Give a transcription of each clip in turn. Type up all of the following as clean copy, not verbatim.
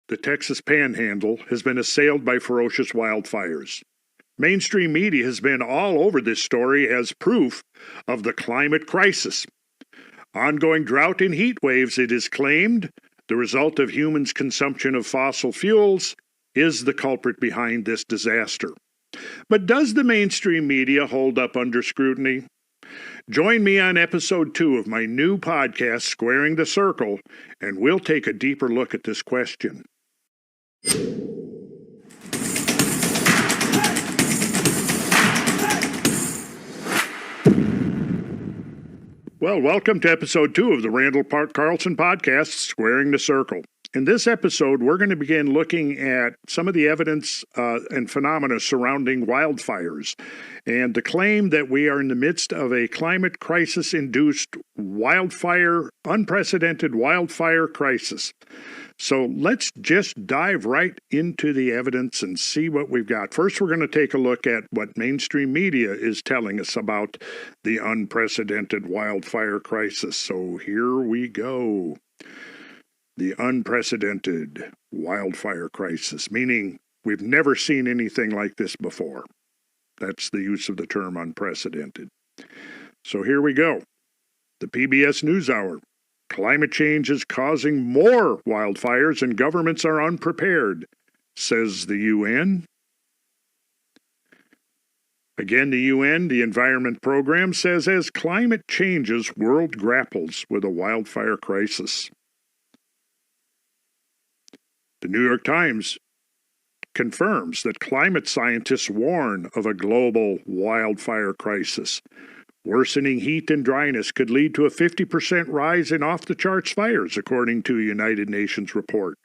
the Texas Panhandle has been assailed by ferocious wildfires. Mainstream media has been all over this story as proof of the climate crisis. Ongoing drought and heat waves, it is claimed, the result of humans' consumption of fossil fuels, is the culprit behind this disaster. But does the mainstream media hold up under scrutiny? Join me on episode 2 of my new podcast, Squaring the Circle, and we'll take a deeper look at this question. Well, welcome to episode 2 of the Randall Park Carlson podcast, Squaring the Circle. In this episode, we're going to begin looking at some of the evidence and phenomena surrounding wildfires and the claim that we are in the midst of a climate crisis-induced unprecedented wildfire crisis. So let's just dive right into the evidence and see what we've got. First, we're going to take a look at what mainstream media is telling us about the unprecedented wildfire crisis. So here we go. The unprecedented wildfire crisis, meaning we've never seen anything like this before. That's the use of the term unprecedented. So here we go. The PBS NewsHour. Climate change is causing more wildfires and governments are unprepared, says the UN. Again, the UN, the Environment Program, says as climate changes, world grapples with a wildfire crisis. The New York Times confirms that climate scientists warn of a global wildfire crisis. Worsening heat and dryness could lead to a 50% rise in off-the-charts fires, according to a United Nations report.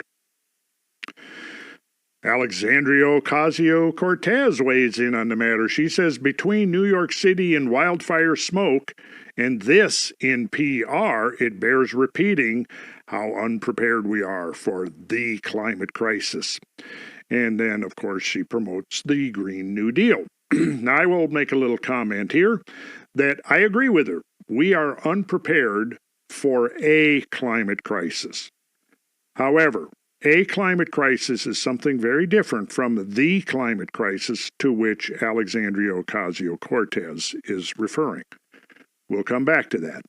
Alexandria Ocasio-Cortez weighs in on the matter. She says between New York City and wildfire smoke and this in PR, it bears repeating how unprepared we are for the climate crisis. And then, of course, she promotes the Green New Deal. Now, I will make a little comment here that I agree with her. We are unprepared for a climate crisis. However, a climate crisis is something very different from the climate crisis to which Alexandria Ocasio-Cortez is referring. We'll come back to that.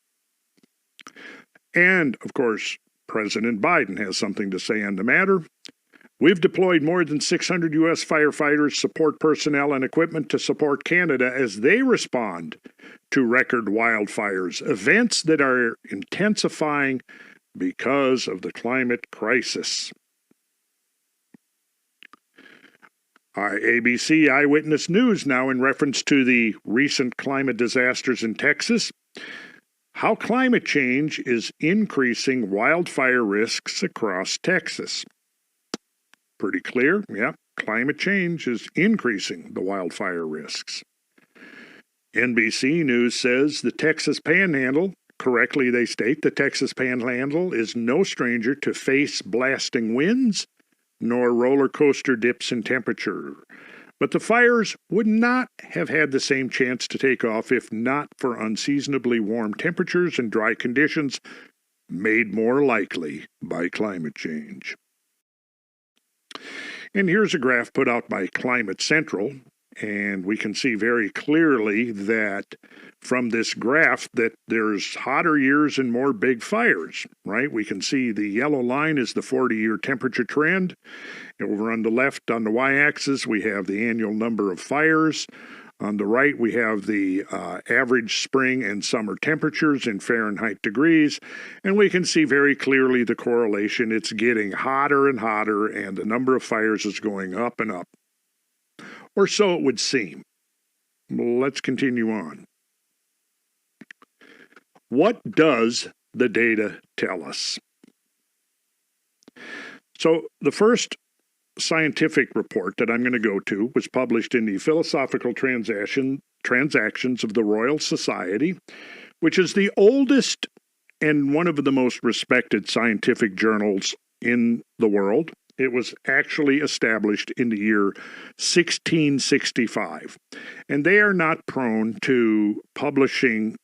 And, of course, President Biden has something to say on the matter. We've deployed more than 600 U.S. firefighters, support personnel, and equipment to support Canada as they respond to record wildfires, events that are intensifying because of the climate crisis. ABC Eyewitness News now in reference to the recent climate disasters in Texas. How climate change is increasing wildfire risks across Texas. Pretty clear, yeah. Climate change is increasing the wildfire risks. NBC News says the Texas Panhandle, correctly they state, the Texas Panhandle is no stranger to face blasting winds nor roller coaster dips in temperature. But the fires would not have had the same chance to take off if not for unseasonably warm temperatures and dry conditions made more likely by climate change. And here's a graph put out by Climate Central, and we can see very clearly that from this graph that there's hotter years and more big fires, right? We can see the yellow line is the 40-year temperature trend. Over on the left, on the y-axis, we have the annual number of fires. On the right, we have the average spring and summer temperatures in Fahrenheit degrees, and we can see very clearly the correlation. It's getting hotter and hotter, and the number of fires is going up and up. Or so it would seem. Let's continue on. What does the data tell us? So the first scientific report that I'm going to go to was published in the Philosophical Transactions of the Royal Society, which is the oldest and one of the most respected scientific journals in the world. It was actually established in the year 1665, and they are not prone to publishing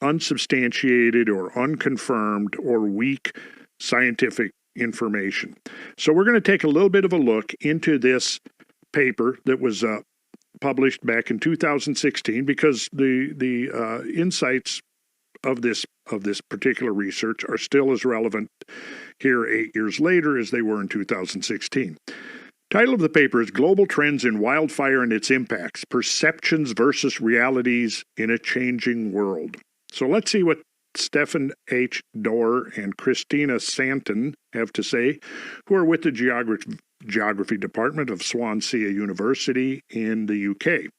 unsubstantiated or unconfirmed or weak scientific information. So we're going to take a little bit of a look into this paper that was published back in 2016, because the insights of this particular research are still as relevant here 8 years later as they were in 2016. Title of the paper is Global Trends in Wildfire and Its Impacts: Perceptions versus Realities in a Changing World. So let's see what Stephen H. Dorr and Christina Santon have to say, who are with the Geography Department of Swansea University in the UK.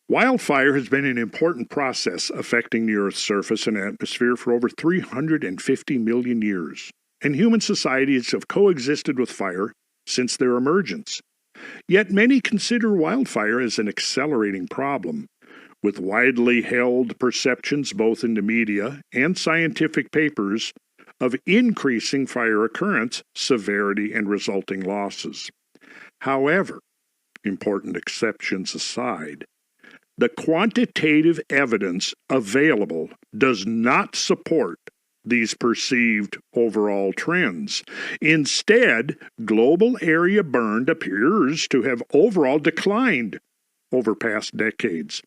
Wildfire has been an important process affecting the Earth's surface and atmosphere for over 350 million years, and human societies have coexisted with fire since their emergence. Yet many consider wildfire as an accelerating problem, with widely held perceptions both in the media and scientific papers of increasing fire occurrence, severity, and resulting losses. However, important exceptions aside, the quantitative evidence available does not support these perceived overall trends. Instead, global area burned appears to have overall declined over past decades,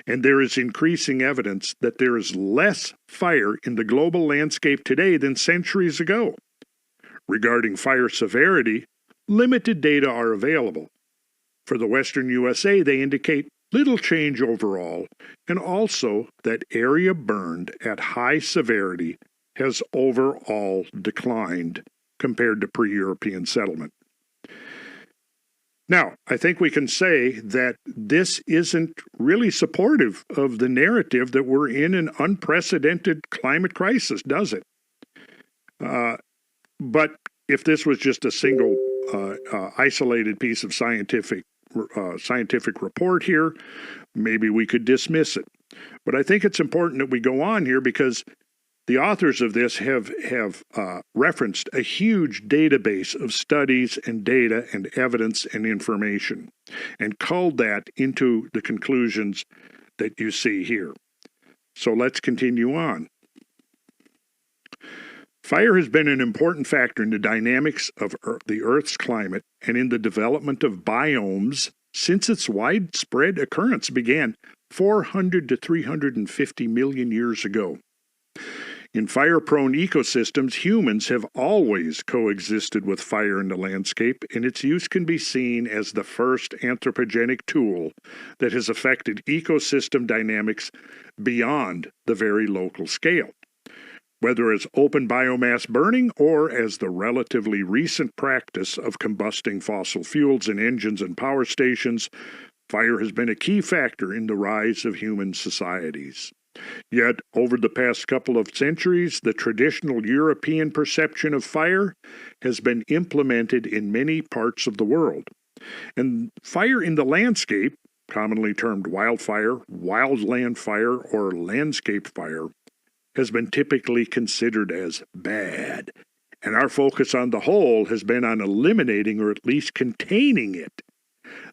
and there is increasing evidence that there is less fire in the global landscape today than centuries ago. Regarding fire severity, limited data are available. For the western USA, they indicate little change overall, and also that area burned at high severity has overall declined compared to pre-European settlement. Now, I think we can say that this isn't really supportive of the narrative that we're in an unprecedented climate crisis, does it? But if this was just a single isolated piece of scientific report here, maybe we could dismiss it. But I think it's important that we go on here, because the authors of this have referenced a huge database of studies and data and evidence and information, and culled that into the conclusions that you see here. So let's continue on. Fire has been an important factor in the dynamics of the Earth's climate and in the development of biomes since its widespread occurrence began 400 to 350 million years ago. In fire-prone ecosystems, humans have always coexisted with fire in the landscape, and its use can be seen as the first anthropogenic tool that has affected ecosystem dynamics beyond the very local scale. Whether as open biomass burning or as the relatively recent practice of combusting fossil fuels in engines and power stations, fire has been a key factor in the rise of human societies. Yet, over the past couple of centuries, the traditional European perception of fire has been implemented in many parts of the world. And fire in the landscape, commonly termed wildfire, wildland fire, or landscape fire, has been typically considered as bad, and our focus on the whole has been on eliminating or at least containing it.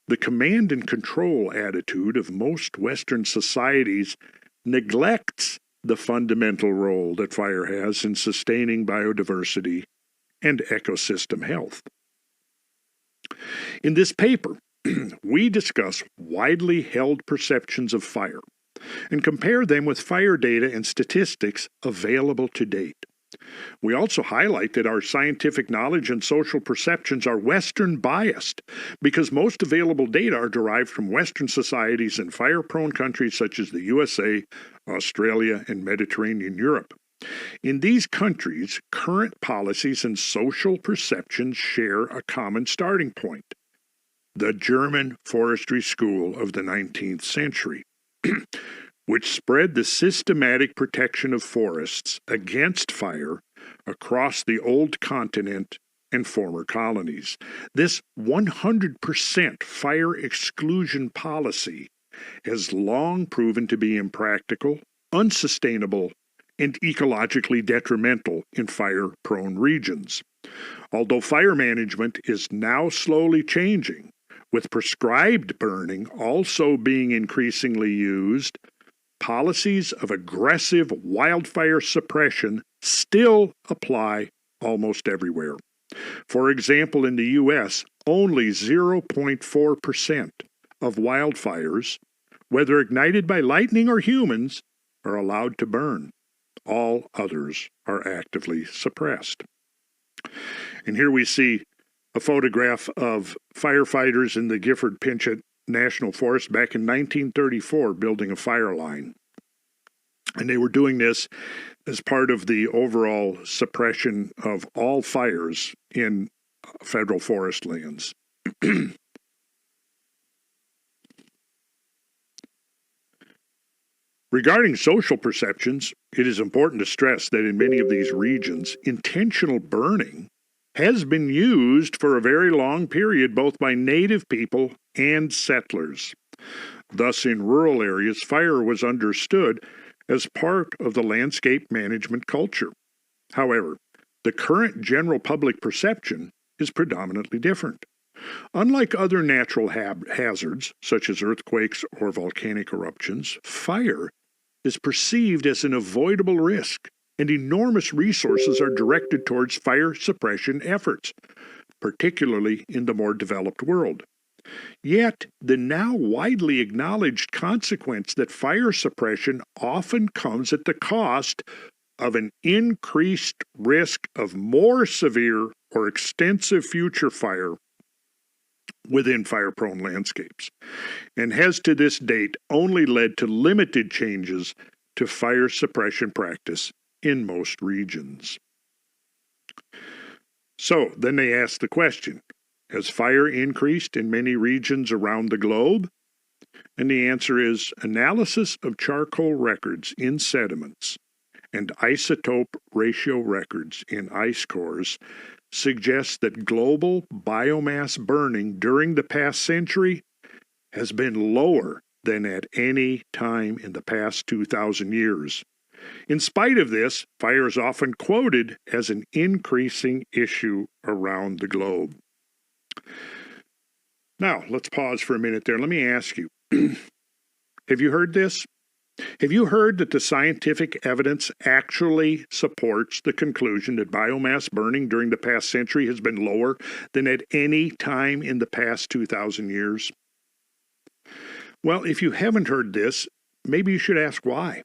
The command and control attitude of most Western societies neglects the fundamental role that fire has in sustaining biodiversity and ecosystem health. In this paper, we discuss widely held perceptions of fire and compare them with fire data and statistics available to date. We also highlight that our scientific knowledge and social perceptions are Western biased, because most available data are derived from Western societies in fire-prone countries such as the USA, Australia, and Mediterranean Europe. In these countries, current policies and social perceptions share a common starting point: the German forestry school of the 19th century. Which spread the systematic protection of forests against fire across the old continent and former colonies. This 100% fire exclusion policy has long proven to be impractical, unsustainable, and ecologically detrimental in fire-prone regions. Although fire management is now slowly changing, with prescribed burning also being increasingly used, policies of aggressive wildfire suppression still apply almost everywhere. For example, in the U.S., only 0.4% of wildfires, whether ignited by lightning or humans, are allowed to burn. All others are actively suppressed. And here we see a photograph of firefighters in the Gifford-Pinchot National Forest back in 1934 building a fire line. And they were doing this as part of the overall suppression of all fires in federal forest lands. Regarding social perceptions, it is important to stress that in many of these regions, intentional burning has been used for a very long period both by native people and settlers. Thus, in rural areas, fire was understood as part of the landscape management culture. However, the current general public perception is predominantly different. Unlike other natural hazards, such as earthquakes or volcanic eruptions, fire is perceived as an avoidable risk, and enormous resources are directed towards fire suppression efforts, particularly in the more developed world. Yet, the now widely acknowledged consequence that fire suppression often comes at the cost of an increased risk of more severe or extensive future fire within fire-prone landscapes, and has to this date only led to limited changes to fire suppression practice in most regions. So then they ask the question, has fire increased in many regions around the globe? And the answer is analysis of charcoal records in sediments and isotope ratio records in ice cores suggests that global biomass burning during the past century has been lower than at any time in the past 2,000 years. In spite of this, fire is often quoted as an increasing issue around the globe. Now, let's pause for a minute there. Let me ask you, have you heard this? Have you heard that the scientific evidence actually supports the conclusion that biomass burning during the past century has been lower than at any time in the past 2,000 years? Well, if you haven't heard this, maybe you should ask why.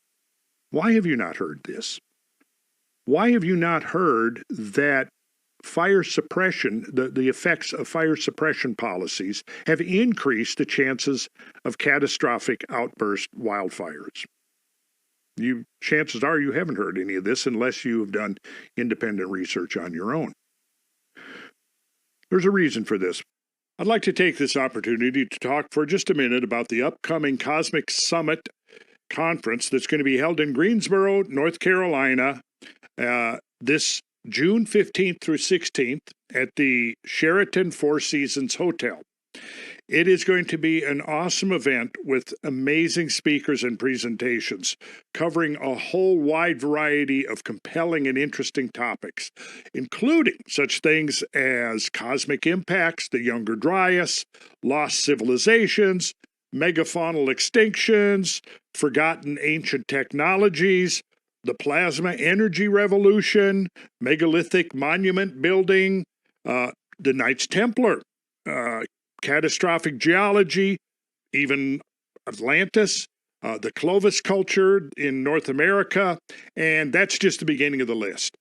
Why have you not heard this? Why have you not heard that fire suppression, the effects of fire suppression policies have increased the chances of catastrophic outburst wildfires? Chances are you haven't heard any of this unless you have done independent research on your own. There's a reason for this. I'd like to take this opportunity to talk for just a minute about the upcoming Cosmic Summit conference that's going to be held in Greensboro, North Carolina, this June 15th through 16th at the Sheraton Four Seasons Hotel. It is going to be an awesome event with amazing speakers and presentations covering a whole wide variety of compelling and interesting topics, including such things as cosmic impacts, the Younger Dryas, lost civilizations, megafaunal extinctions, forgotten ancient technologies, the plasma energy revolution, megalithic monument building, the Knights Templar, catastrophic geology, even Atlantis, the Clovis culture in North America, and that's just the beginning of the list.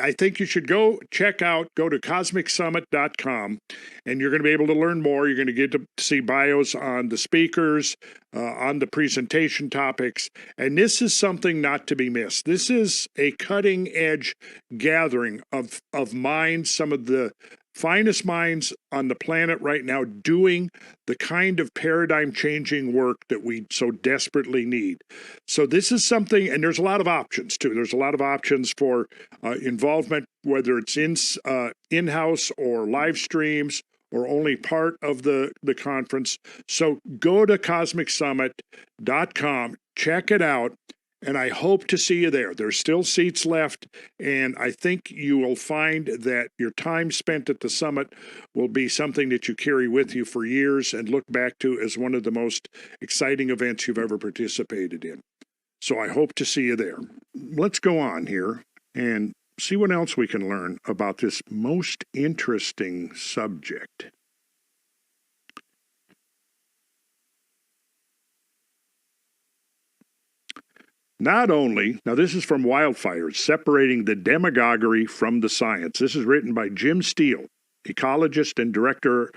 I think you should go to cosmicsummit.com, and you're going to be able to learn more. You're going to get to see bios on the speakers, on the presentation topics, and this is something not to be missed. This is a cutting-edge gathering of minds, some of the finest minds on the planet right now doing the kind of paradigm-changing work that we so desperately need. So this is something, and there's a lot of options too. There's a lot of options for involvement, whether it's in-house or live streams or only part of the conference. So go to cosmicsummit.com, check it out, And I hope to see you there. There's still seats left, and I think you will find that your time spent at the summit will be something that you carry with you for years and look back to as one of the most exciting events you've ever participated in. So I hope to see you there. Let's go on here and see what else we can learn about this most interesting subject. Not only, now this is from Wildfires, Separating the Demagoguery from the Science. This is written by Jim Steele, ecologist and director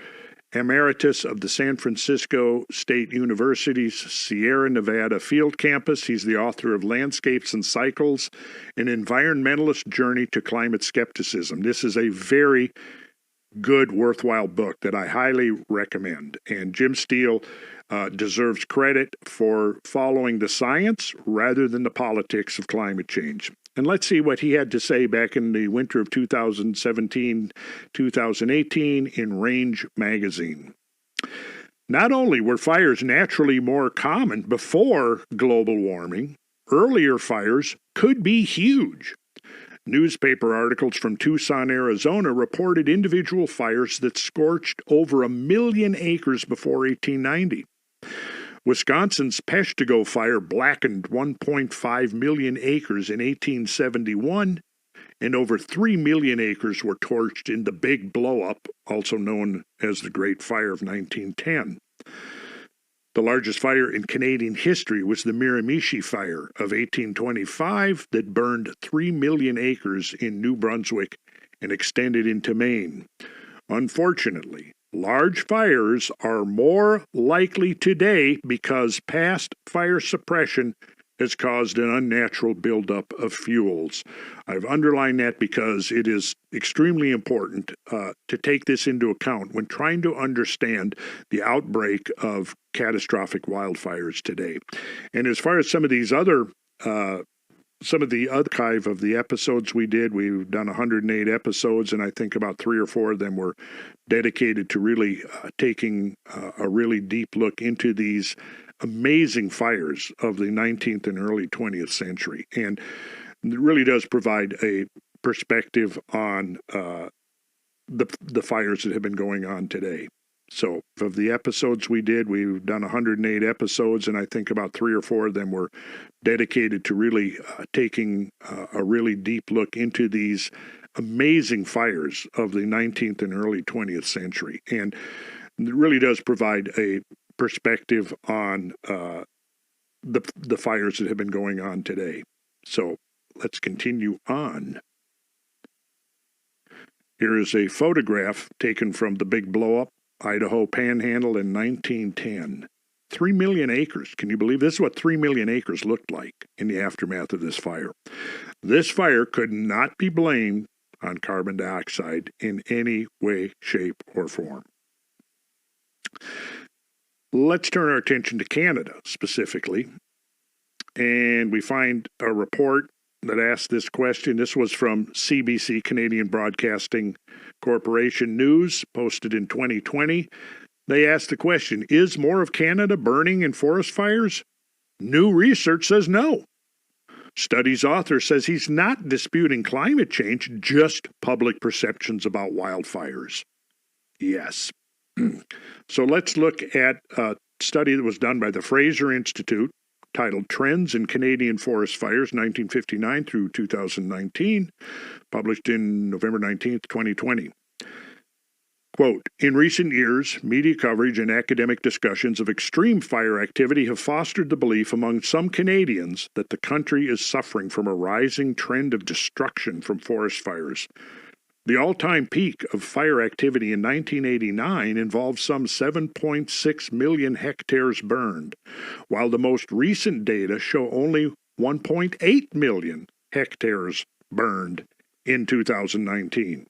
emeritus of the San Francisco State University's Sierra Nevada Field Campus. He's the author of Landscapes and Cycles, An Environmentalist Journey to Climate Skepticism. This is a very good, worthwhile book that I highly recommend. And Jim Steele deserves credit for following the science rather than the politics of climate change. And let's see what he had to say back in the winter of 2017-2018 in Range magazine. Not only were fires naturally more common before global warming, earlier fires could be huge. Newspaper articles from Tucson, Arizona reported individual fires that scorched over 1 million acres before 1890. Wisconsin's Peshtigo fire blackened 1.5 million acres in 1871, and over 3 million acres were torched in the Big Blow-Up, also known as the Great Fire of 1910. The largest fire in Canadian history was the Miramichi Fire of 1825 that burned 3 million acres in New Brunswick and extended into Maine. Unfortunately, large fires are more likely today because past fire suppression has caused an unnatural buildup of fuels. I've underlined that because it is extremely important to take this into account when trying to understand the outbreak of catastrophic wildfires today. And as far as some of the archive of the episodes we did, we've done 108 episodes, and I think about 3 or 4 of them were dedicated to really taking a really deep look into these amazing fires of the 19th and early 20th century. And it really does provide a perspective on the fires that have been going on today. So of the episodes we did, we've done 108 episodes, and I think about 3 or 4 of them were dedicated to really taking a really deep look into these amazing fires of the 19th and early 20th century. And it really does provide a perspective on the fires that have been going on today. So let's continue on. Here is a photograph taken from the Big Blow-Up, Idaho Panhandle in 1910. 3 million acres. Can you believe this is what 3 million acres looked like in the aftermath of this fire? This fire could not be blamed on carbon dioxide in any way, shape, or form. Let's turn our attention to Canada specifically. And we find a report that asked this question. This was from CBC, Canadian Broadcasting Corporation News, posted in 2020. They asked the question, is more of Canada burning in forest fires? New research says no. Study's author says he's not disputing climate change, just public perceptions about wildfires. Yes. So let's look at a study that was done by the Fraser Institute titled Trends in Canadian Forest Fires 1959 through 2019, published in November 19th, 2020. Quote, in recent years, media coverage and academic discussions of extreme fire activity have fostered the belief among some Canadians that the country is suffering from a rising trend of destruction from forest fires. The all-time peak of fire activity in 1989 involved some 7.6 million hectares burned, while the most recent data show only 1.8 million hectares burned in 2019.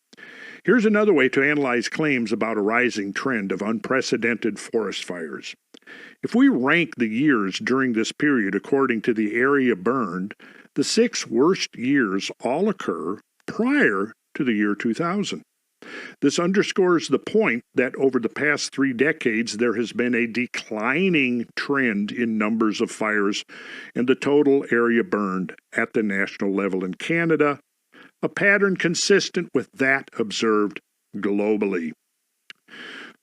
Here's another way to analyze claims about a rising trend of unprecedented forest fires. If we rank the years during this period according to the area burned, the 6 worst years all occur prior to the year 2000. This underscores the point that over the past 3 decades, there has been a declining trend in numbers of fires and the total area burned at the national level in Canada, a pattern consistent with that observed globally.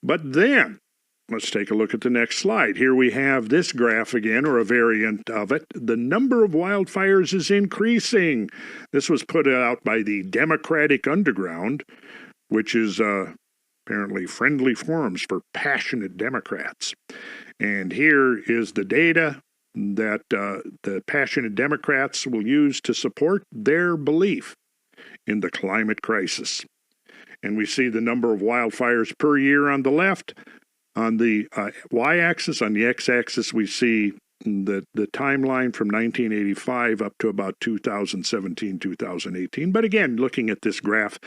But then, let's take a look at the next slide. Here we have this graph again, or a variant of it. The number of wildfires is increasing. This was put out by the Democratic Underground, which is apparently friendly forums for passionate Democrats. And here is the data that the passionate Democrats will use to support their belief in the climate crisis. And we see the number of wildfires per year on the left. On the y-axis, on the x-axis, we see the timeline from 1985 up to about 2017, 2018. But again, looking at this graph,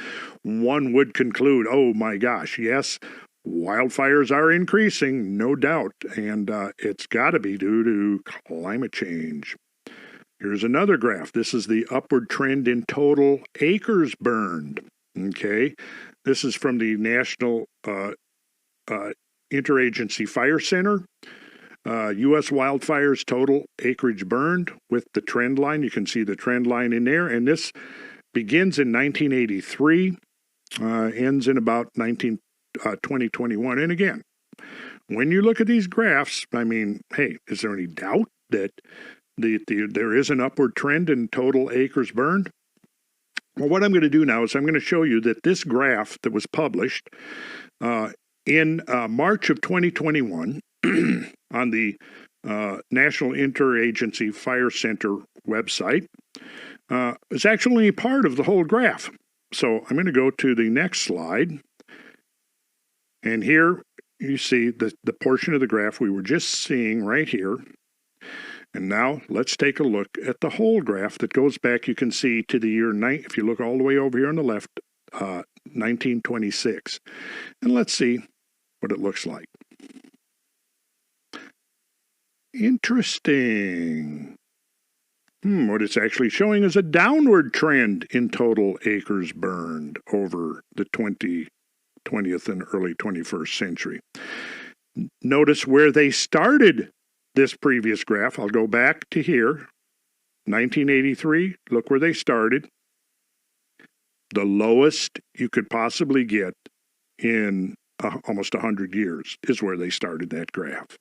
one would conclude, oh my gosh, yes, wildfires are increasing, no doubt, and it's got to be due to climate change. Here's another graph. This is the upward trend in total acres burned. Okay, this is from the National Interagency Fire Center. U.S. wildfires total acreage burned with the trend line. You can see the trend line in there, and this begins in 1983, ends in about 2021. And again, when you look at these graphs, I mean, hey, is there any doubt that there is an upward trend in total acres burned? Well, what I'm going to do now is I'm going to show you that this graph that was published in March of 2021 on the National Interagency Fire Center website is actually part of the whole graph. So I'm going to go to the next slide. And here you see the portion of the graph we were just seeing right here. And now let's take a look at the whole graph that goes back, you can see, to the year, if you look all the way over here on the left, 1926. And let's see what it looks like. Interesting. What it's actually showing is a downward trend in total acres burned over the 20th and early 21st century. Notice where they started this previous graph. I'll go back to here, 1983. Look where they started. The lowest you could possibly get in almost 100 years is where they started that graph.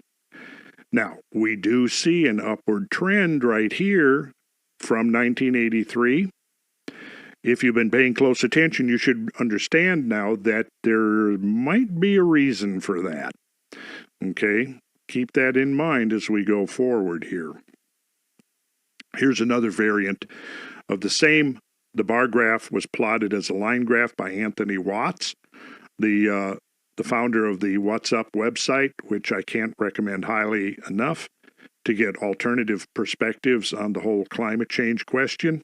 Now, we do see an upward trend right here from 1983. If you've been paying close attention, you should understand now that there might be a reason for that. Okay? Keep that in mind as we go forward here. Here's another variant of the same. The bar graph was plotted as a line graph by Anthony Watts, the founder of the What's Up website, which I can't recommend highly enough to get alternative perspectives on the whole climate change question.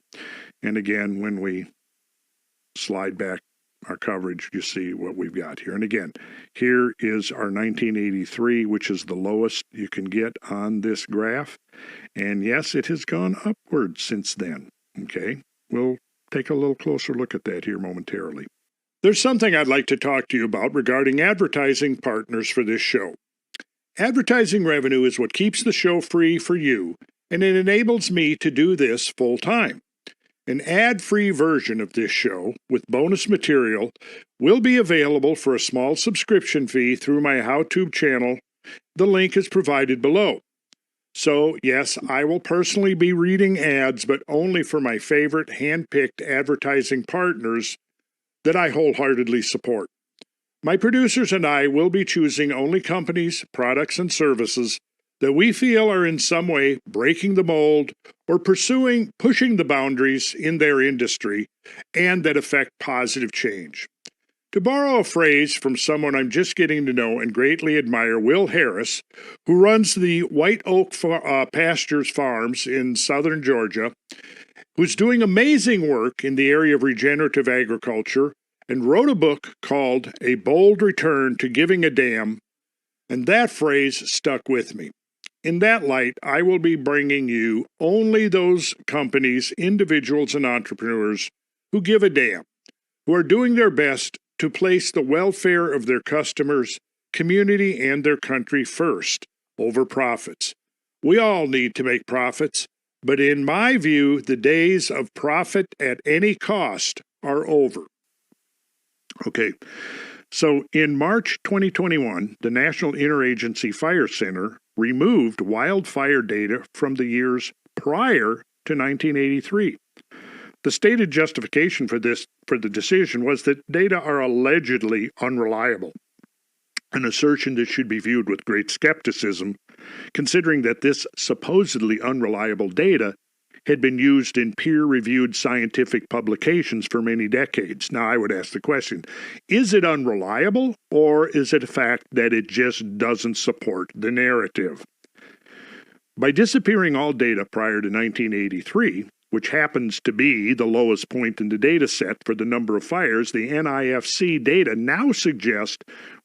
And again, when we slide back our coverage, you see what we've got here. And again, here is our 1983, which is the lowest you can get on this graph. And yes, it has gone upward since then. Okay, we'll take a little closer look at that here momentarily. There's something I'd like to talk to you about regarding advertising partners for this show. Advertising revenue is what keeps the show free for you, and it enables me to do this full time. An ad-free version of this show with bonus material will be available for a small subscription fee through my HowTube channel. The link is provided below. So, yes, I will personally be reading ads, but only for my favorite hand-picked advertising partners that I wholeheartedly support. My producers and I will be choosing only companies, products, and services that we feel are in some way breaking the mold or pushing the boundaries in their industry and that affect positive change. To borrow a phrase from someone I'm just getting to know and greatly admire, Will Harris, who runs the White Oak Pastures Farms in southern Georgia, who's doing amazing work in the area of regenerative agriculture and wrote a book called A Bold Return to Giving a Damn, and that phrase stuck with me. In that light, I will be bringing you only those companies, individuals, and entrepreneurs who give a damn, who are doing their best to place the welfare of their customers, community, and their country first over profits. We all need to make profits, but in my view, the days of profit at any cost are over. Okay, so in March 2021, the National Interagency Fire Center removed wildfire data from the years prior to 1983. The stated justification for the decision was that data are allegedly unreliable, an assertion that should be viewed with great skepticism, considering that this supposedly unreliable data had been used in peer-reviewed scientific publications for many decades. Now, I would ask the question, is it unreliable, or is it a fact that it just doesn't support the narrative? By disappearing all data prior to 1983, which happens to be the lowest point in the data set for the number of fires, the NIFC data now suggest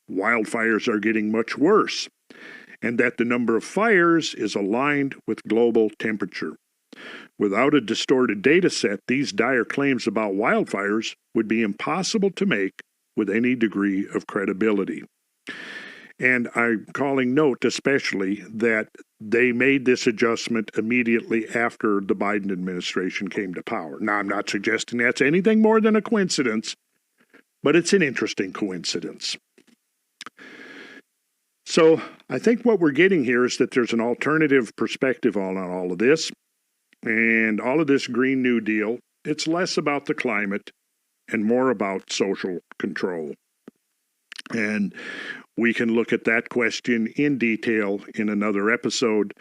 wildfires are getting much worse, and that the number of fires is aligned with global temperature. Without a distorted data set, these dire claims about wildfires would be impossible to make with any degree of credibility. And I'm calling note especially that they made this adjustment immediately after the Biden administration came to power. Now, I'm not suggesting that's anything more than a coincidence, but it's an interesting coincidence. So I think what we're getting here is that there's an alternative perspective on all of this. And all of this Green New Deal, it's less about the climate and more about social control. And we can look at that question in detail in another episode.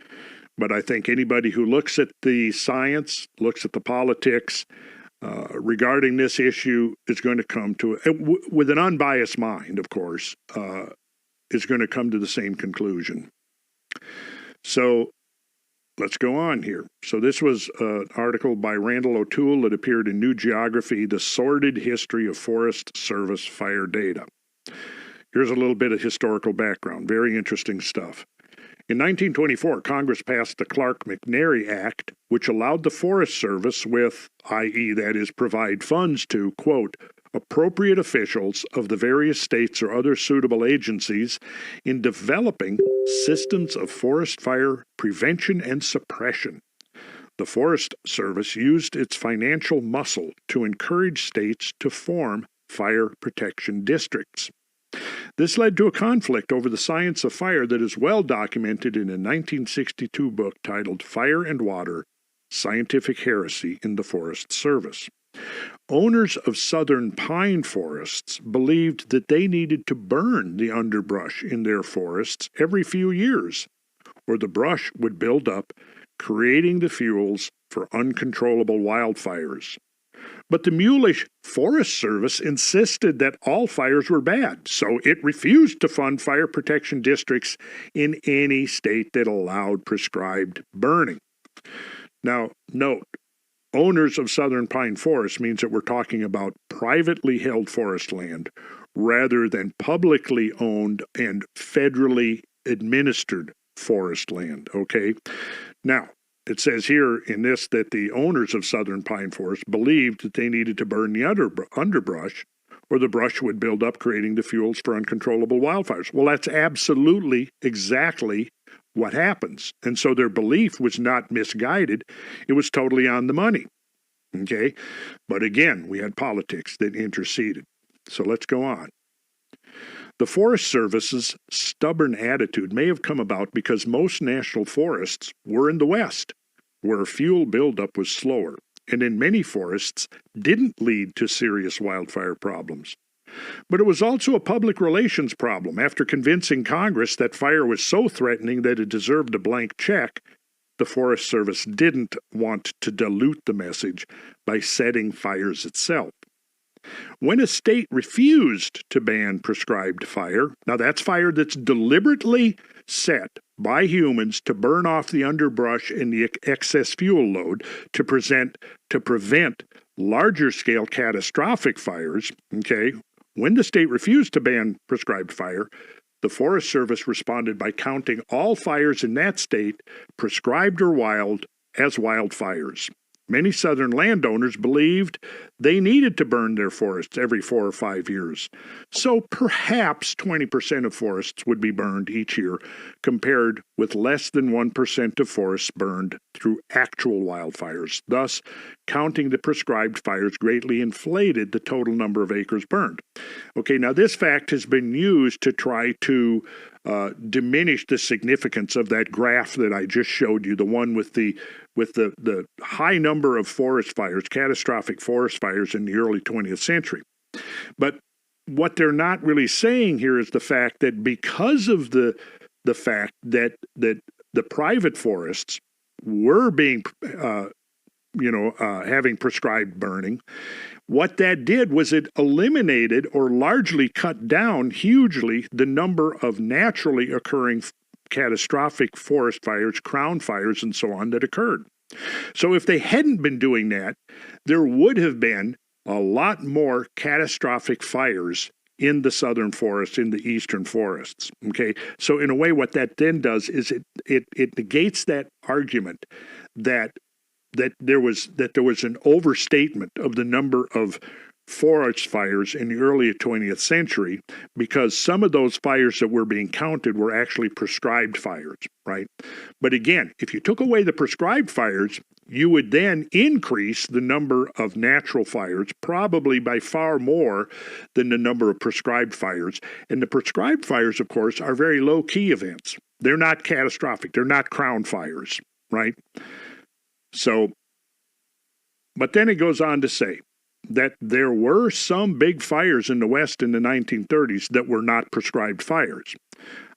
But I think anybody who looks at the science, looks at the politics regarding this issue is going to come to, with an unbiased mind, of course, is going to come to the same conclusion. So let's go on here. So this was an article by Randall O'Toole that appeared in New Geography, The Sordid History of Forest Service Fire Data. Here's a little bit of historical background. Very interesting stuff. In 1924, Congress passed the Clark-McNary Act, which allowed the Forest Service with, i.e., that is, provide funds to, quote, appropriate officials of the various states or other suitable agencies in developing systems of forest fire prevention and suppression. The Forest Service used its financial muscle to encourage states to form fire protection districts. This led to a conflict over the science of fire that is well documented in a 1962 book titled Fire and Water, Scientific Heresy in the Forest Service. Owners of southern pine forests believed that they needed to burn the underbrush in their forests every few years, or the brush would build up, creating the fuels for uncontrollable wildfires. But the mulish Forest Service insisted that all fires were bad, so it refused to fund fire protection districts in any state that allowed prescribed burning. Now, note, owners of southern pine forests means that we're talking about privately held forest land rather than publicly owned and federally administered forest land, okay? Now, it says here in this that the owners of southern pine forests believed that they needed to burn the underbrush or the brush would build up, creating the fuels for uncontrollable wildfires. Well, that's absolutely exactly what happens. And so their belief was not misguided. It was totally on the money. Okay? But again, we had politics that interceded. So let's go on. The Forest Service's stubborn attitude may have come about because most national forests were in the West, where fuel buildup was slower, and in many forests didn't lead to serious wildfire problems. But it was also a public relations problem. After convincing Congress that fire was so threatening that it deserved a blank check, the Forest Service didn't want to dilute the message by setting fires itself. When a state refused to ban prescribed fire, now that's fire that's deliberately set by humans to burn off the underbrush and the excess fuel load to prevent larger scale catastrophic fires, okay? When the state refused to ban prescribed fire, the Forest Service responded by counting all fires in that state, prescribed or wild, as wildfires. Many southern landowners believed They needed to burn their forests every 4 or 5 years. So perhaps 20% of forests would be burned each year, compared with less than 1% of forests burned through actual wildfires. Thus, counting the prescribed fires greatly inflated the total number of acres burned. Okay, now this fact has been used to try to diminish the significance of that graph that I just showed you, the one with the high number of forest fires, catastrophic forest fires in the early 20th century. But what they're not really saying here is the fact that because of the fact that the private forests were being having prescribed burning, what that did was it eliminated or largely cut down hugely the number of naturally occurring catastrophic forest fires, crown fires, and so on that occurred. So if they hadn't been doing that, there would have been a lot more catastrophic fires in the southern forests, in the eastern forests. Okay, so in a way, what that then does is it negates that argument that there was an overstatement of the number of forest fires in the early 20th century, because some of those fires that were being counted were actually prescribed fires, right? But again, if you took away the prescribed fires, you would then increase the number of natural fires, probably by far more than the number of prescribed fires. And the prescribed fires, of course, are very low-key events. They're not catastrophic. They're not crown fires, right? So, but then it goes on to say that there were some big fires in the West in the 1930s that were not prescribed fires.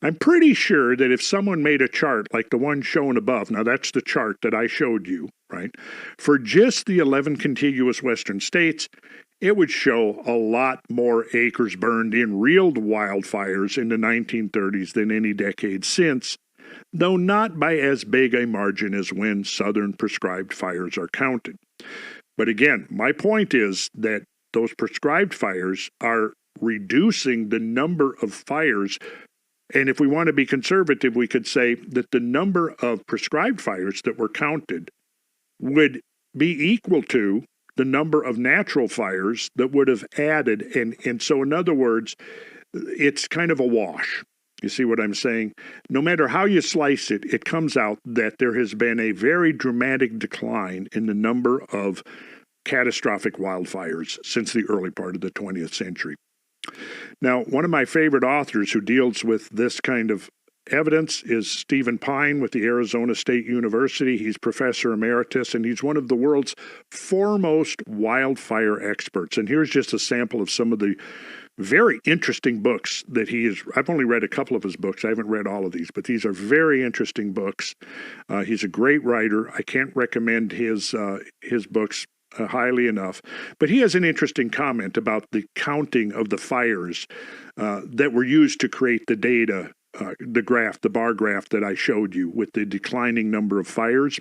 I'm pretty sure that if someone made a chart like the one shown above, now that's the chart that I showed you, right, for just the 11 contiguous western states, it would show a lot more acres burned in real wildfires in the 1930s than any decade since, though not by as big a margin as when southern prescribed fires are counted. But again, my point is that those prescribed fires are reducing the number of fires. And if we want to be conservative, we could say that the number of prescribed fires that were counted would be equal to the number of natural fires that would have added. And so, in other words, it's kind of a wash. You see what I'm saying? No matter how you slice it, it comes out that there has been a very dramatic decline in the number of catastrophic wildfires since the early part of the 20th century. Now, one of my favorite authors who deals with this kind of evidence is Stephen Pine with the Arizona State University. He's professor emeritus, and he's one of the world's foremost wildfire experts. And here's just a sample of some of the very interesting books that he is. I've only read a couple of his books. I haven't read all of these, but these are very interesting books. He's a great writer. I can't recommend his books highly enough. But he has an interesting comment about the counting of the fires that were used to create the data, the graph, the bar graph that I showed you with the declining number of fires.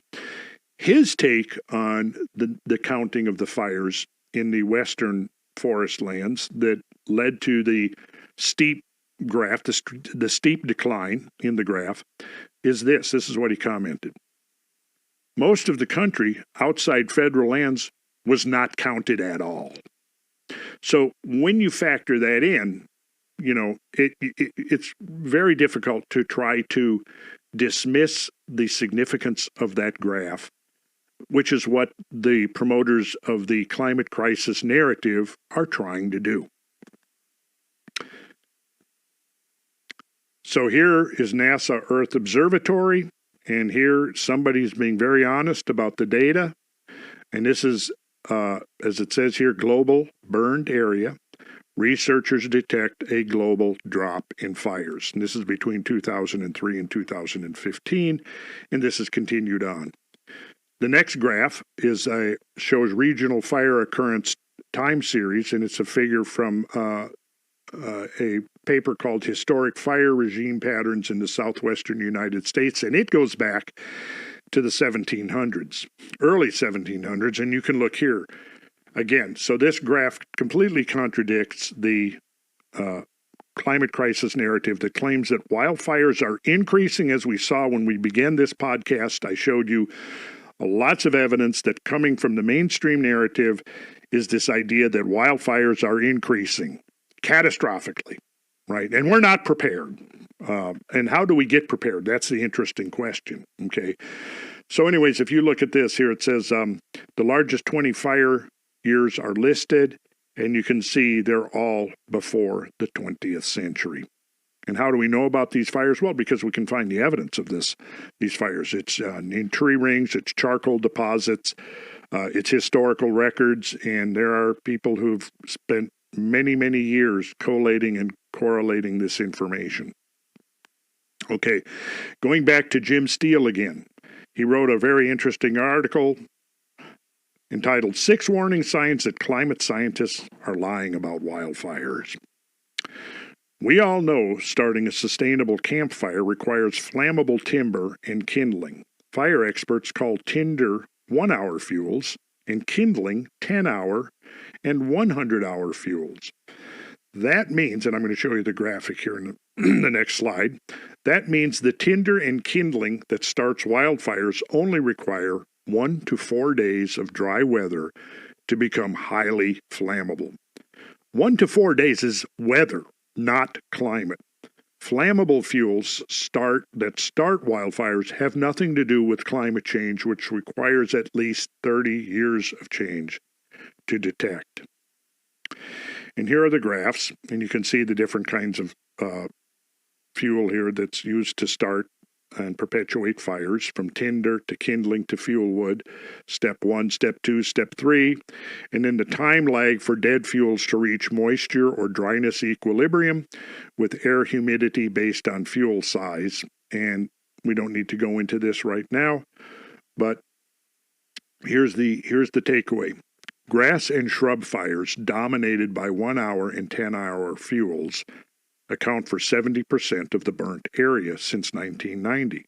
His take on the counting of the fires in the western forest lands that led to the steep graph, the steep decline in the graph, is this. This is what he commented. Most of the country outside federal lands was not counted at all. So when you factor that in, it's very difficult to try to dismiss the significance of that graph, which is what the promoters of the climate crisis narrative are trying to do. So here is NASA Earth Observatory, and here somebody's being very honest about the data. And this is, as it says here, global burned area. Researchers detect a global drop in fires. And this is between 2003 and 2015, and this has continued on. The next graph is shows regional fire occurrence time series, and it's a figure from a paper called Historic Fire Regime Patterns in the Southwestern United States, and it goes back to the 1700s, early 1700s, and you can look here again. So this graph completely contradicts the climate crisis narrative that claims that wildfires are increasing. As we saw when we began this podcast, I showed you lots of evidence that coming from the mainstream narrative is this idea that wildfires are increasing catastrophically, right? And we're not prepared. And how do we get prepared? That's the interesting question, okay? So anyways, if you look at this here, it says the largest 20 fire years are listed, and you can see they're all before the 20th century. And how do we know about these fires? Well, because we can find the evidence of these fires. It's in tree rings, it's charcoal deposits, it's historical records, and there are people who've spent many, many years collating and correlating this information. Okay, going back to Jim Steele again. He wrote a very interesting article entitled 6 Warning Signs That Climate Scientists Are Lying About Wildfires. We all know starting a sustainable campfire requires flammable timber and kindling. Fire experts call tinder 1-hour fuels and kindling 10-hour and 100-hour fuels. That means, and I'm going to show you the graphic here in the next slide, that means the tinder and kindling that starts wildfires only require 1 to 4 days of dry weather to become highly flammable. 1 to 4 days is weather, not climate. Flammable fuels that start wildfires have nothing to do with climate change, which requires at least 30 years of change to detect. And here are the graphs, and you can see the different kinds of fuel here that's used to start and perpetuate fires, from tinder to kindling to fuel wood, step 1, step 2, step 3, and then the time lag for dead fuels to reach moisture or dryness equilibrium with air humidity based on fuel size. And we don't need to go into this right now, but here's the takeaway. Grass and shrub fires dominated by 1-hour and 10-hour fuels account for 70% of the burnt area since 1990.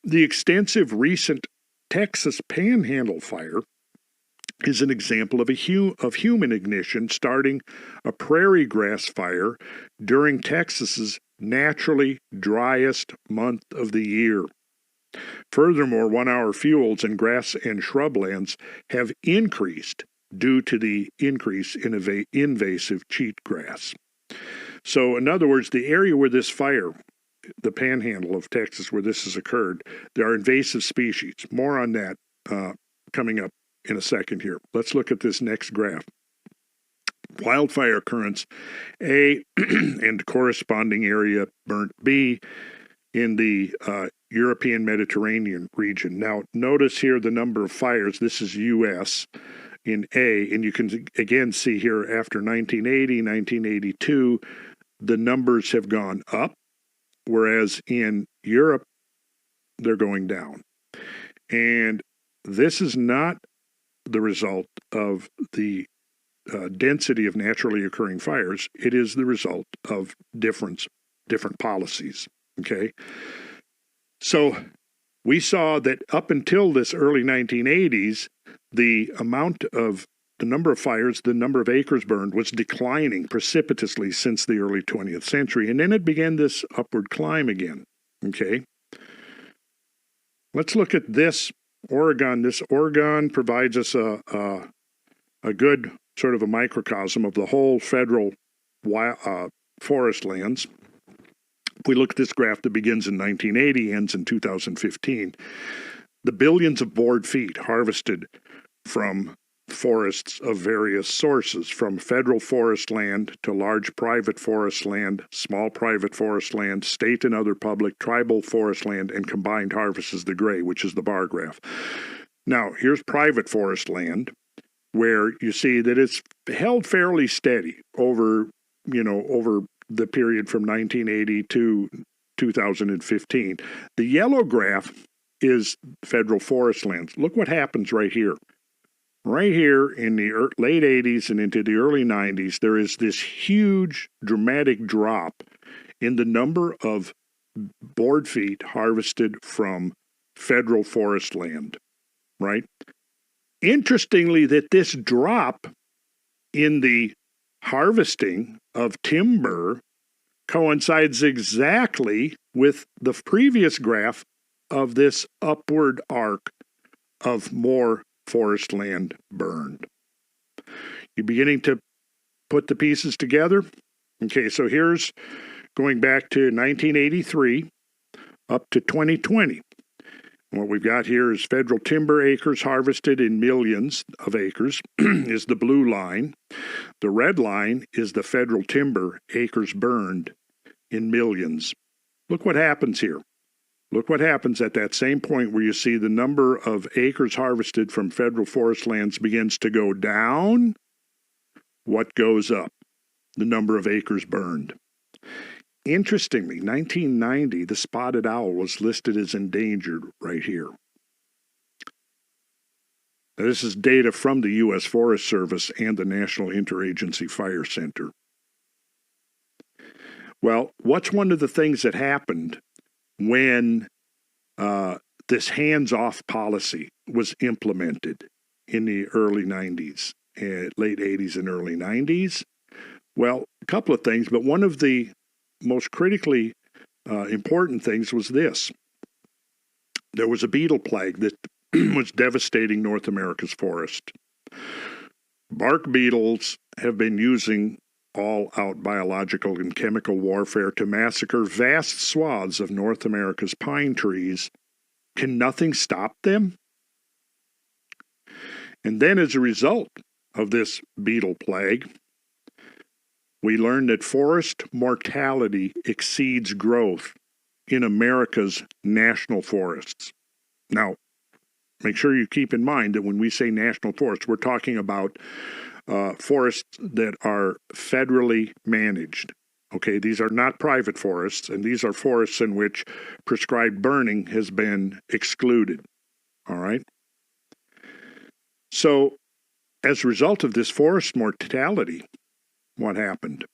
The extensive recent Texas Panhandle fire is an example of human ignition starting a prairie grass fire during Texas's naturally driest month of the year. Furthermore, 1-hour fuels in grass and shrublands have increased due to the increase in invasive cheatgrass. So, in other words, the area where this fire, the Panhandle of Texas, where this has occurred, there are invasive species. More on that coming up in a second here. Let's look at this next graph. Wildfire occurrence A and corresponding area burnt B in the European Mediterranean region. Now, notice here the number of fires. This is U.S. in A, and you can again see here after 1980, 1982, the numbers have gone up, whereas in Europe, they're going down. And this is not the result of the density of naturally occurring fires. It is the result of different policies, okay? So we saw that up until this early 1980s, the number of fires, the number of acres burned was declining precipitously since the early 20th century. And then it began this upward climb again, okay? Let's look at this Oregon. This Oregon provides us a good sort of a microcosm of the whole federal forest lands. If we look at this graph that begins in 1980, ends in 2015, the billions of board feet harvested from forests of various sources, from federal forest land to large private forest land, small private forest land, state and other public, tribal forest land, and combined harvest is the gray, which is the bar graph. Now, here's private forest land, where you see that it's held fairly steady over the period from 1980 to 2015. The yellow graph is federal forest lands. Look what happens right here. Right here in the late 80s and into the early 90s, there is this huge, dramatic drop in the number of board feet harvested from federal forest land, right? Interestingly, that this drop in the harvesting of timber coincides exactly with the previous graph of this upward arc of more forest land burned. You beginning to put the pieces together? Okay, so here's going back to 1983 up to 2020. What we've got here is federal timber acres harvested in millions of acres is the blue line. The red line is the federal timber acres burned in millions. Look what happens here. Look what happens at that same point where you see the number of acres harvested from federal forest lands begins to go down. What goes up? The number of acres burned. Interestingly, 1990, the spotted owl was listed as endangered right here. Now, this is data from the U.S. Forest Service and the National Interagency Fire Center. Well, what's one of the things that happened when this hands-off policy was implemented in the early 90s, late 80s and early 90s? Well, a couple of things, but one of the most critically important things was this. There was a beetle plague that was devastating North America's forest. Bark beetles have been using all-out biological and chemical warfare to massacre vast swaths of North America's pine trees. Can nothing stop them? And then as a result of this beetle plague, we learned that forest mortality exceeds growth in America's national forests. Now, make sure you keep in mind that when we say national forests, we're talking about forests that are federally managed. Okay, these are not private forests, and these are forests in which prescribed burning has been excluded. All right? So, as a result of this forest mortality, what happened?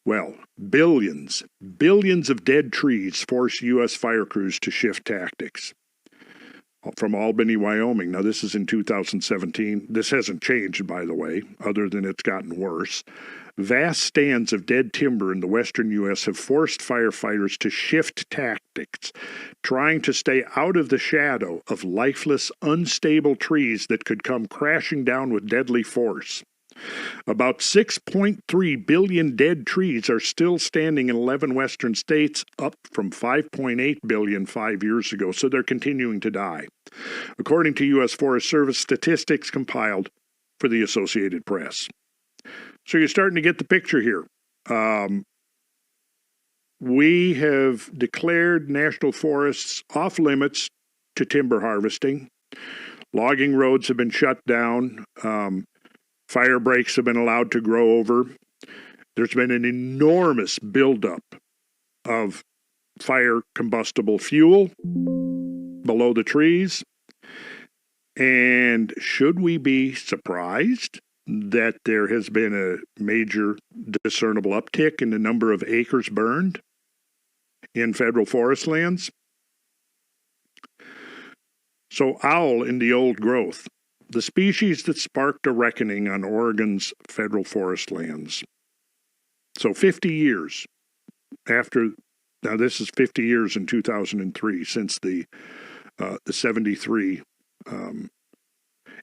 Well, billions of dead trees forced U.S. fire crews to shift tactics. From Albany, Wyoming. Now, this is in 2017. This hasn't changed, by the way, other than it's gotten worse. Vast stands of dead timber in the western U.S. have forced firefighters to shift tactics, trying to stay out of the shadow of lifeless, unstable trees that could come crashing down with deadly force. About 6.3 billion dead trees are still standing in 11 western states, up from 5.8 billion 5 years ago, so they're continuing to die, according to U.S. Forest Service statistics compiled for the Associated Press. So you're starting to get the picture here. We have declared national forests off limits to timber harvesting. Logging roads have been shut down. Fire breaks have been allowed to grow over. There's been an enormous buildup of fire combustible fuel below the trees. And should we be surprised that there has been a major discernible uptick in the number of acres burned in federal forest lands? So, owl in the old growth, the species that sparked a reckoning on Oregon's federal forest lands. So 50 years after, now this is 50 years in 2003 since the 73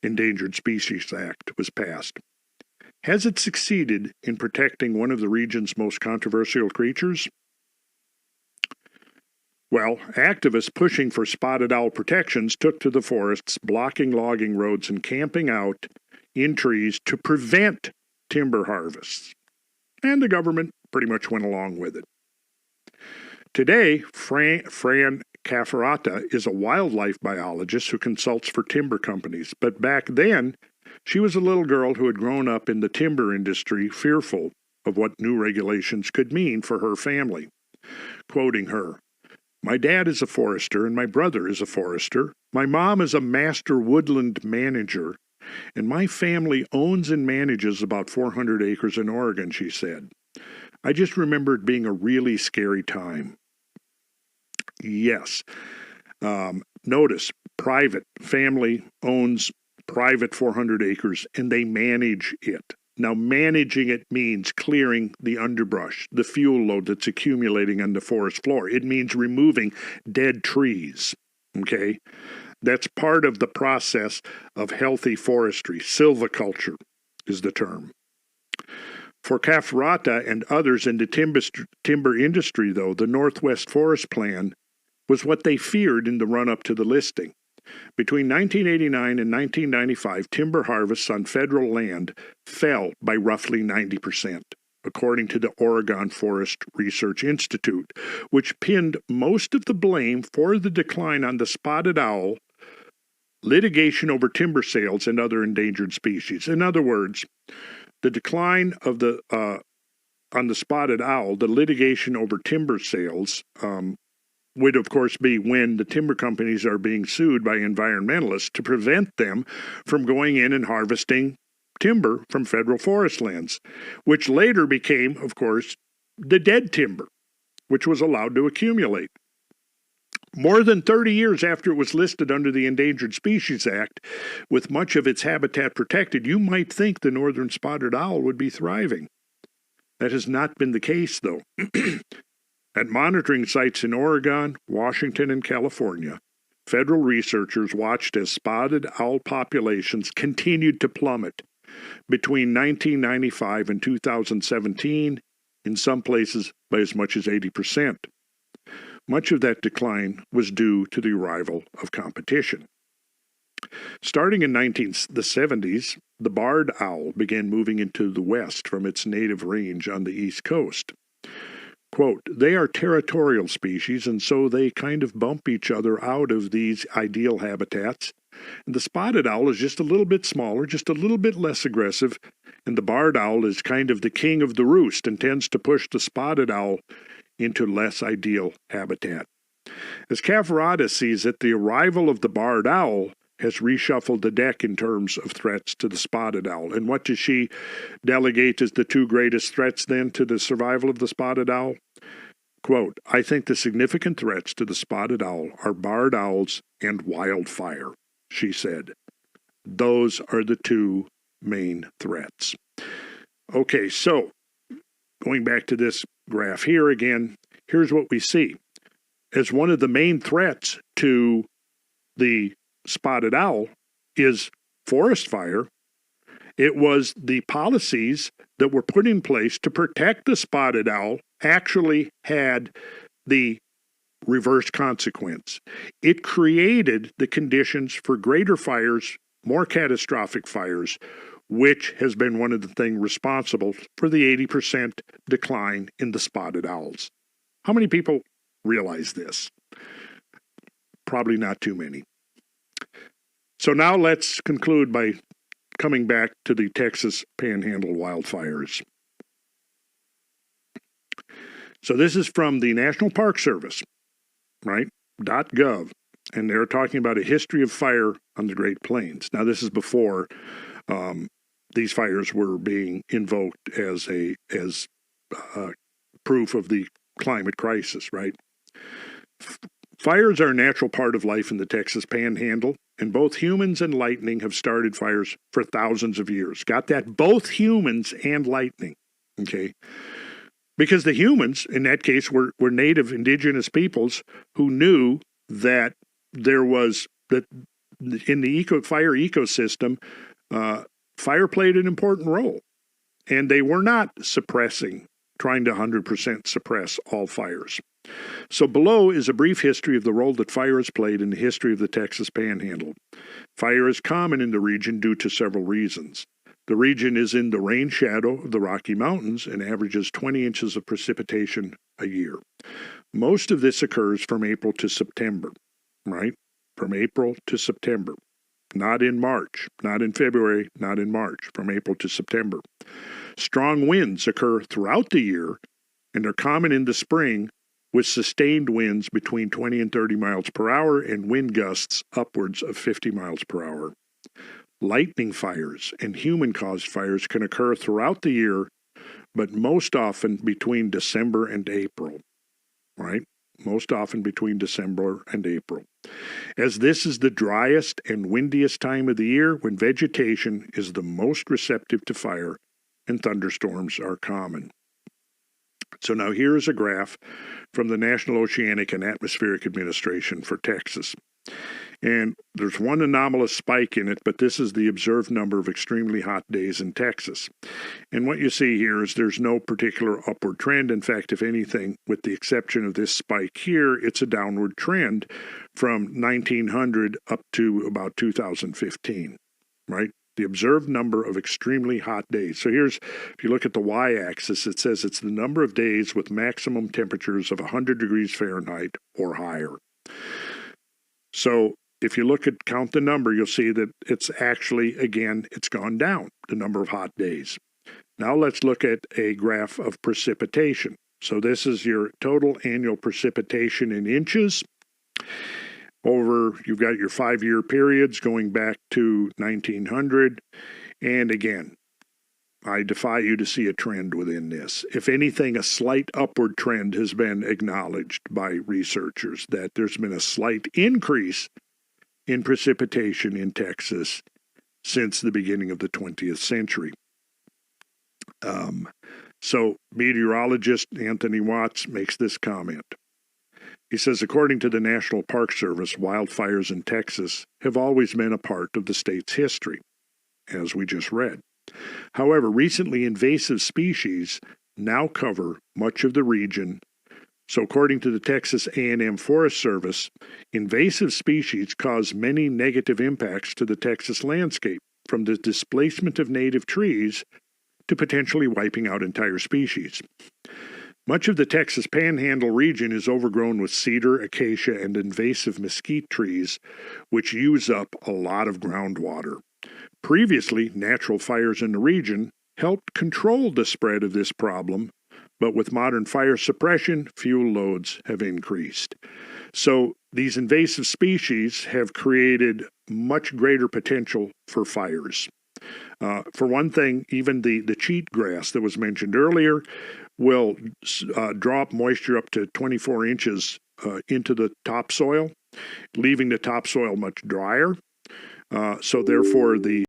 Endangered Species Act was passed. Has it succeeded in protecting one of the region's most controversial creatures? Well, activists pushing for spotted owl protections took to the forests, blocking logging roads and camping out in trees to prevent timber harvests. And the government pretty much went along with it. Today, Fran Cafferata is a wildlife biologist who consults for timber companies. But back then, she was a little girl who had grown up in the timber industry, fearful of what new regulations could mean for her family. Quoting her, "My dad is a forester and my brother is a forester. My mom is a master woodland manager, and my family owns and manages about 400 acres in Oregon," she said. "I just remember it being a really scary time." Yes. Notice, private family owns private 400 acres and they manage it. Now, managing it means clearing the underbrush, the fuel load that's accumulating on the forest floor. It means removing dead trees, okay? That's part of the process of healthy forestry. Silviculture is the term. For Cafferata and others in the timber industry, though, the Northwest Forest Plan was what they feared in the run-up to the listing. Between 1989 and 1995, timber harvests on federal land fell by roughly 90%, according to the Oregon Forest Research Institute, which pinned most of the blame for the decline on the spotted owl, litigation over timber sales, and other endangered species. In other words, the decline of the on the spotted owl, the litigation over timber sales, would of course be when the timber companies are being sued by environmentalists to prevent them from going in and harvesting timber from federal forest lands, which later became, of course, the dead timber, which was allowed to accumulate. More than 30 years after it was listed under the Endangered Species Act, with much of its habitat protected, you might think the northern spotted owl would be thriving. That has not been the case, though. At monitoring sites in Oregon, Washington, and California, federal researchers watched as spotted owl populations continued to plummet between 1995 and 2017, in some places by as much as 80%. Much of that decline was due to the arrival of competition. Starting in the 70s, the barred owl began moving into the west from its native range on the East Coast. Quote, they are territorial species, and so they kind of bump each other out of these ideal habitats. And the spotted owl is just a little bit smaller, just a little bit less aggressive, and the barred owl is kind of the king of the roost and tends to push the spotted owl into less ideal habitat. As Cafferata sees it, the arrival of the barred owl has reshuffled the deck in terms of threats to the spotted owl. And what does she delegate as the two greatest threats then to the survival of the spotted owl? Quote, I think the significant threats to the spotted owl are barred owls and wildfire, she said. Those are the two main threats. Okay, so going back to this graph here again, here's what we see. As one of the main threats to the spotted owl is forest fire. It was the policies that were put in place to protect the spotted owl actually had the reverse consequence. It created the conditions for greater fires, more catastrophic fires, which has been one of the things responsible for the 80% decline in the spotted owls. How many people realize this? Probably not too many. So now let's conclude by coming back to the Texas Panhandle wildfires. So this is from the National Park Service, right? .gov, and they're talking about a history of fire on the Great Plains. Now this is before these fires were being invoked as proof of the climate crisis, right? Fires are a natural part of life in the Texas Panhandle, and both humans and lightning have started fires for thousands of years. Got that? Both humans and lightning, okay? Because the humans, in that case, were native indigenous peoples who knew that there was, that in the fire ecosystem, fire played an important role. And they were not trying to 100% suppress all fires. So below is a brief history of the role that fire has played in the history of the Texas Panhandle. Fire is common in the region due to several reasons. The region is in the rain shadow of the Rocky Mountains and averages 20 inches of precipitation a year. Most of this occurs from April to September, right? From April to September. Not in March, not in February, not in March, from April to September. Strong winds occur throughout the year and are common in the spring, with sustained winds between 20 and 30 miles per hour and wind gusts upwards of 50 miles per hour. Lightning fires and human-caused fires can occur throughout the year, but most often between December and April, right? Most often between December and April, as this is the driest and windiest time of the year when vegetation is the most receptive to fire and thunderstorms are common. So now here is a graph from the National Oceanic and Atmospheric Administration for Texas. And there's one anomalous spike in it, but this is the observed number of extremely hot days in Texas. And what you see here is there's no particular upward trend. In fact, if anything, with the exception of this spike here, it's a downward trend from 1900 up to about 2015, right? The observed number of extremely hot days. So here's, if you look at the y-axis, it says it's the number of days with maximum temperatures of 100 degrees Fahrenheit or higher. So if you look at count the number, you'll see that it's actually, again, it's gone down, the number of hot days. Now let's look at a graph of precipitation. So this is your total annual precipitation in inches. You've got your 5-year periods going back to 1900. And again, I defy you to see a trend within this. If anything, a slight upward trend has been acknowledged by researchers, that there's been a slight increase in precipitation in Texas since the beginning of the 20th century. So meteorologist Anthony Watts makes this comment. He says, according to the National Park Service, wildfires in Texas have always been a part of the state's history, as we just read. However, recently invasive species now cover much of the region. So according to the Texas A&M Forest Service, invasive species cause many negative impacts to the Texas landscape, from the displacement of native trees to potentially wiping out entire species. Much of the Texas Panhandle region is overgrown with cedar, acacia, and invasive mesquite trees, which use up a lot of groundwater. Previously, natural fires in the region helped control the spread of this problem, but with modern fire suppression, fuel loads have increased. So these invasive species have created much greater potential for fires. For one thing, even the cheatgrass that was mentioned earlier will drop moisture up to 24 inches into the topsoil, leaving the topsoil much drier. So therefore, the